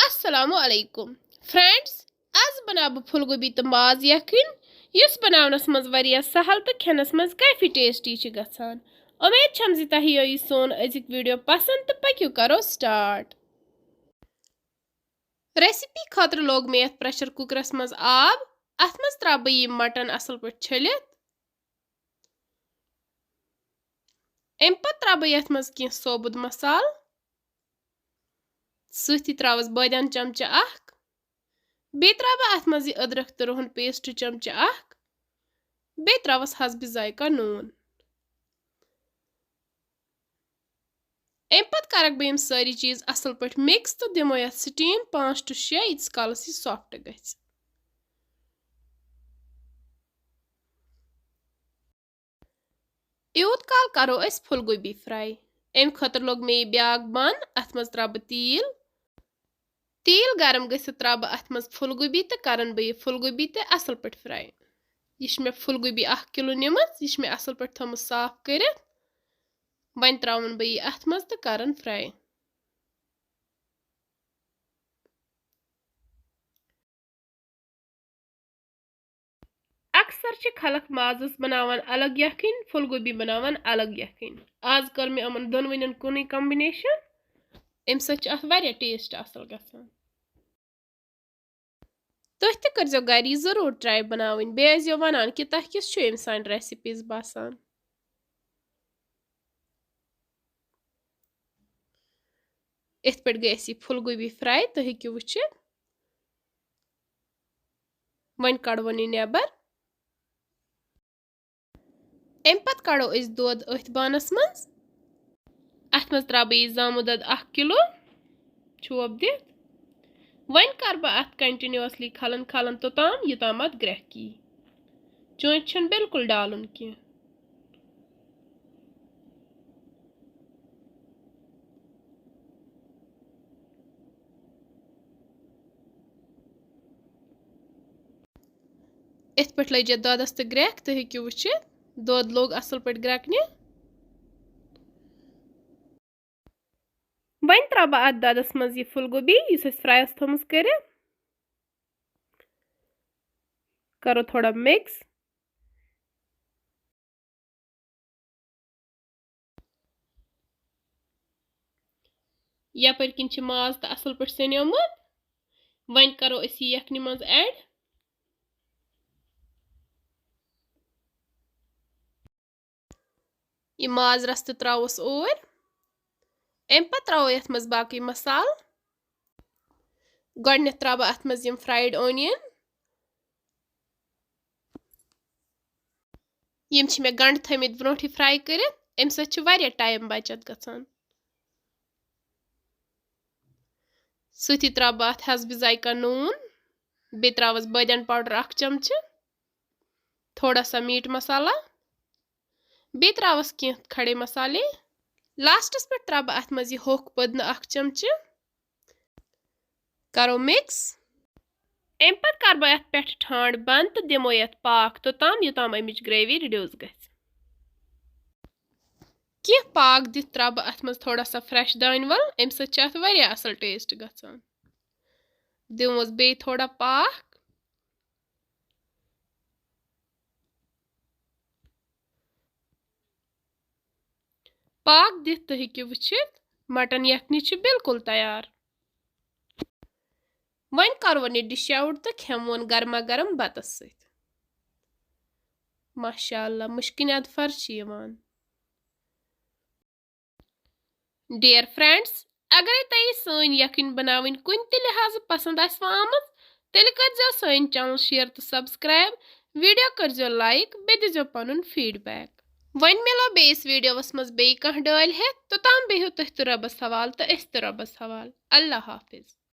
Assalamu alaikum. Friends, आज बनाब फुलगोबी तो माज यखन यस बनावनस मज वारिया सहल तो खेनस मज काफी टेस्टी छ गसान। उम्मीद छम जि तह यी सोन अजिक वीडियो पसंद तो पक्यू करो स्टार्ट। रेसिपी खतर लोग मे प्रेशर कुकरस मज आब अथ मज त्रा बह यह मटन असल पे छलित अम पत त्रा बह यथ मज कह सोबुद मसाल सती त्रावस बदियान चमचा अख बे त्रा अथ मज अदरक तो रोहन पेस्ट चमचा अख बे त्रावस हसब जायका नून अम पत करक बह सारी चीज असल पे मिक्स तो दिमो यथ स्टीम 5 to 6 यीस कालस यह सॉफ्ट गछ। यूत काल करो अस फुलगोबी फ्राई। अम खतर लोग मे ब्याक बन अथ मज त्रा तेल गरम गसित त्रा अथ मज फुलगोबी तो करन बह फुलगोबी तो असल पे फ्राई। यह मे फुलगोबी 1 किलो निमत यह मे असल पे थम साफ कर वन त्रावन बह यह अथ मज तो करन फ्राई। अक्सर खलक माजस बनावन अलग यखन फुलगोबी बनावन अलग यखन। आज कर मे अमन दोनवन कुन कॉम्बिनेशन अम सह टेस्ट असल गसान। तुह तह करजो घर यह जरूर ट्राई बनावन बेयो वनान कि तह किस इन सान रेसिपीज बासान। इत पे गई फुलगोबी फ्राई तुह हेकु वुचित वन कड़वन नेबर अम पत कड़ो अस दोद अथ बानस मज अथ मज त्रा बह जामु दद 1 किलो छोप दित वन कर बह अथ कंटिन्यूअसली खलन खलन तोताम युताम अथ ग्रेख यी चोंच छन बिल्कुल डालुन कह। इत पे लज दोदस तो ग्रेख तुह हेकु वुचित दोद लोग असल पे ग्रेकने वन त्रा बह अथ दोदस मज यह फुलगोबी इस फ्राई थोमस कर करो थोड़ा मिक्स यपर किन माज तो असल पे सनोमुत वन करो अस यखनी मज ऐड यह माज रस तो त्रोस और अम पत त्रो यथ मज बाकी मसाल गोडनेथ त्रा अथ मज यम फ्राइड ओनियन यम मे गंड थमित ब्रोट फ्राई कर अम सह टाइम बचत गसान। सती त्रा अथ हसब जायका नून बे त्रावस बदियान पाउडर 1 चमच थोड़ा सा मीट मसाला बे त्रावस कह खड़े मसाले लास्टस पे त्रा अथ मज यह होख पुदन 1 चमच करो मिक्स अम पत कर बह अथ पे ठंड बंद तो दिमो यथ पाक तोताम युताम अमिच ग्रेवी रिड्यूस गछ। कह पाक दित त्रा अथ मज थोड़ा सा फ्रेश दानवल अम सह अथ असल टेस्ट गसान। दिमोस बे थोड़ा पाक पाक दित तो हेकु वुचित मटन यखनी बिल्कुल तैयार। वन करवन यह डिश आउट तो खेमोन गर्मा गर्म बतस सत माशाअल्लाह मुश्किन अदफर यवान। डियर फ्रेंड्स, अगर तुम सन यखन बनावन कुन त लिहाज पसंद आमत तेल कर सन चैनल शेयर तो सब्सक्राइब वीडियो कर लाइक बे दिजो पनुन फीडबैक। वन मिलो बेस वीडियोस मज बे कह डाल हे तो ताम बेहु तुह तो रबस हवाल तो अस तो रबस हवाल। अल्लाह हाफिज।